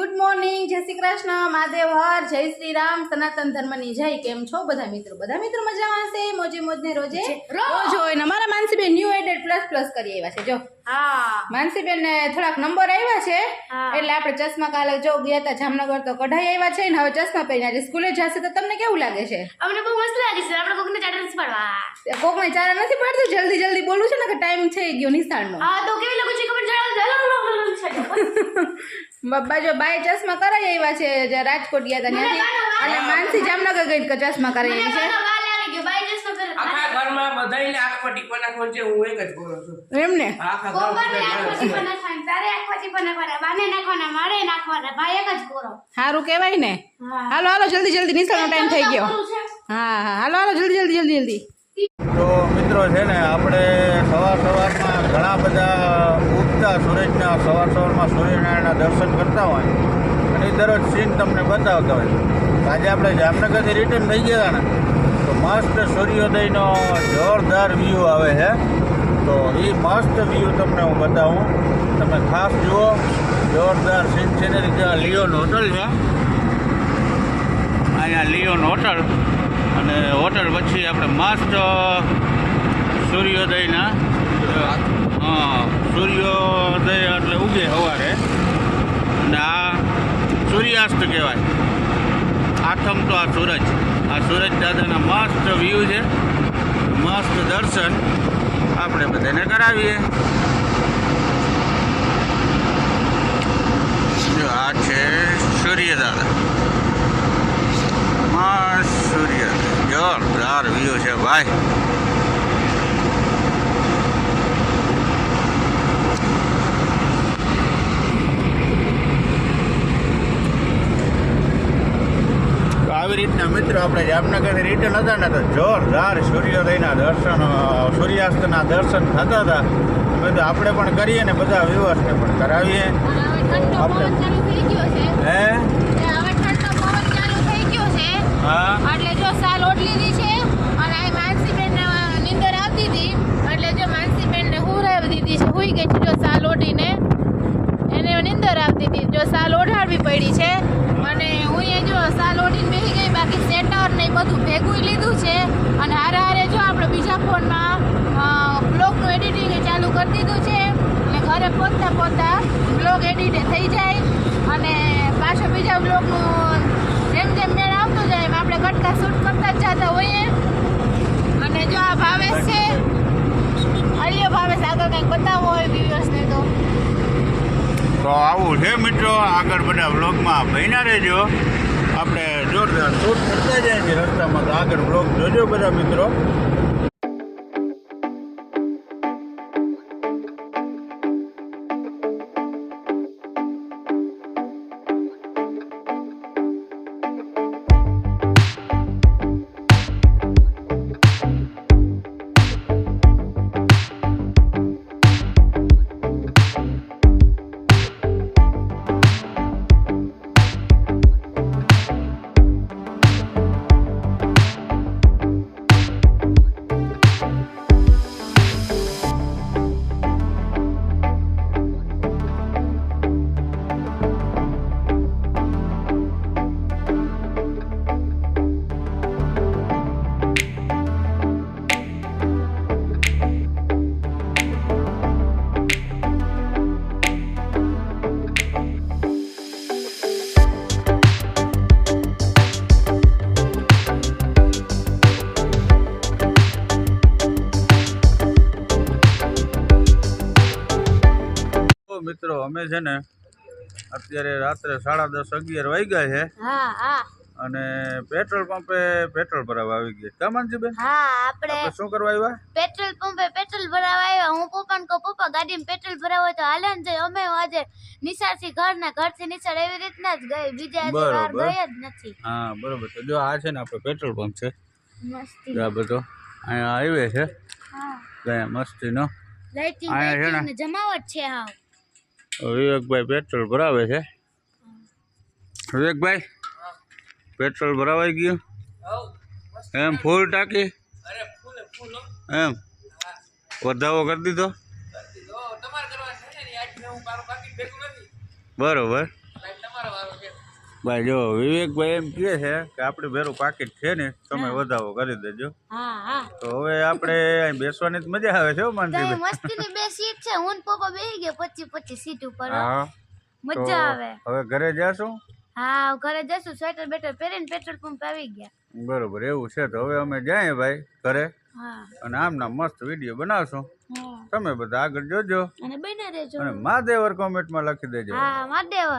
Good morning, જય શ્રી કૃષ્ણ, મહાદેવ હર, જય શ્રી રામ, સનાતન ધર્મની જય. કેમ છો બધા મિત્રો મજામાં હશે, મોજે મોજને રોજે રોજ હોય ને. અમારા માનસીબેન ન્યુ એડેડ પ્લસ કરી આવ્યા છે. જો માનસીબેન ને થોડાક નંબર આવ્યા છે એટલે આપણે ચશ્મા કાલે જો ગયા હતા જામનગર તો કઢાઈ આવ્યા છે ને હવે ચશ્મા પહેરીને આજે સ્કૂલે જશે. તો તમને કેવું લાગે છે? અમને બહુ મસ્ત લાગે છે. આપણે કોકને ચાટા નથી પાડવા. કોકને ચારા નથી પાડતું, જલ્દી બોલું છે ને કે ટાઈમ થઈ ગયો નિશાળનો. હા તો કેવી લાગે છે ખબર બાજુ બાય ચશ્મા કરાઈ આવ્યા છે, જે રાજકોટ ગયા હતા ત્યાંથી, અને માનસી જામનગર ગઈ ચશ્મા કરાઈ આવી છે. આખા ઘરમાં બધાયને આંખ પર ટીપા નાખવાનું છે. હું એક જ બોલું છું એમને આખા ઘરમાં સારું કહેવાય ને. હાલો જલ્દી નિશાળનો ટાઈમ થઈ ગયો. હા હાલો જલ્દી. તો મિત્રો છે ને, આપણે સવારમાં ઘણા બધા ઉગતા સૂરજના સવારમાં સૂર્યનારાયણના દર્શન કરતા હોય અને એ દરરોજ સીન તમને બતાવતા હોય. આજે આપણે જામનગરથી રિટર્ન થઈ ગયા ને તો મસ્ત સૂર્યોદયનો જોરદાર વ્યૂ આવે છે. તો એ મસ્ત વ્યૂ તમને હું બતાવું, તમે ખાસ જુઓ. જોરદાર સીન સિનરી. ત્યાં લિયોન હોટલ છે, અહીંયા લિયોન હોટલ, અને હોટલ પછી આપણે મસ્ત સૂર્યોદયના સૂર્યોદય એટલે ઉગે સવારે, અને આ સૂર્યાસ્ત કહેવાય. આથમ તો આ સૂરજ દાદાના મસ્ત વ્યૂ છે, મસ્ત દર્શન આપણે બધાને કરાવીએ. આ છે સૂર્ય દાદા, મસ્ત સૂર્ય, જોરદાર વ્યૂ છે ભાઈ. આવી રીતના મિત્રો આપણે જામનગરથી રિટર્ન હતા ને તો જોરદાર સૂર્યોદયના દર્શન, સૂર્યાસ્તના દર્શન થતા હતા. બધું આપણે પણ કરીએ ને બધા વ્યુઅર્સને પણ કરાવીએ. એટલે જો સાલ ઓઢલી છે અને આ માનસીબેન નીંદર આવતી હતી એટલે જો માનસીબેન ને હુરાવી દીધી છે, હુઈ ગઈ છે. જો સાલ ઓઢીને એને નીંદર આવતી હતી, જો સાલ ઓઢાડવી પડી છે. અને હું એ જો સાલ ઓઢીને બેસી ગઈ, બાકી સેટર ને બધું ભેગું લીધું છે. અને હારે જો આપણે બીજા ફોનમાં બ્લોગનું એડિટિંગ ચાલુ કરી દીધું છે એટલે ઘરે પહોંચતા બ્લોગ એડિટ થઈ જાય અને પાછો બીજા બ્લોગનું જેમ મેળ આવતો જાય એમ આપણે કટકા શૂટ કરતા જ જતા હોઈએ. અને જો આ ભાવેશ છે, અલ્યો ભાવેશ આગળ કંઈક બતાવો હોય વ્યુઅર્સને તો આવું છે મિત્રો. આગળ બધા બ્લોગમાં બન્યા રહેજો. આપણે જોરદાર શૂટ કરતા જાય છે રસ્તામાં, તો આગળ બ્લોગ જોજો બધા મિત્રો. મિત્રો અમે છે ને અત્યારે રાત્રે 10:30-11 વાગ્યા છે અને પેટ્રોલ પંપે પેટ્રોલ ભરાવા આવી ગયા. કા માનસીબેન? આપણે શું કરવા આવ્યા? પેટ્રોલ પંપે પેટ્રોલ ભરાવા આવ્યા. હું પપ્પાને કહું, પપ્પા ગાડીમાં પેટ્રોલ ભરાવો તો હાલે ને જાય. અમે આજે નિશાળથી ઘરથી નિશાળ એવી રીતના જ ગઈ, બીજા વાર ગઈ જ નથી. હા બરોબર. તો જો આ છે ને આપણે પેટ્રોલ પંપ છે, મસ્તી આ બધો અહીંયા હાઈવે છે. મસ્તીનો લાઇટિંગ ને જમાવટ છે. હાવ વિવેકભાઈ પેટ્રોલ ભરાવે છે. વિવેકભાઈ પેટ્રોલ ભરાવાઈ ગયું એમ? ફૂલ ટાંકી એમ? વધાવો કરી દીધો? બરોબર. ભાઈ જો વિવેકભાઈ એમ કહે છે કે આપણે ભેરું પાકીટ છે ને તમે વધાવો કરી દેજો. હા હા તો હવે આપણે અહીં બેસવાની જ મજા આવે છે હો તો માનસીભાઈ. મસ્તીની બે સીટ છે હું ને પપ્પા બેસી ગયા 25 સીટ ઉપર હા તો મજા આવે હવે ઘરે જાશું. હા ઘરે જશું સ્વેટર બેટર પહેરીને પેટ્રોલ પંપ આવી ગયા બરોબર એવું છે તો હવે અમે જઈએ ભાઈ ઘરે હા અને આમના મસ્ત વિડીયો બનાવશું. હા તમે બધા આગળ જોજો અને બને રહેજો અને મહાદેવર કોમેન્ટમાં લખી દેજો. હા મહાદેવ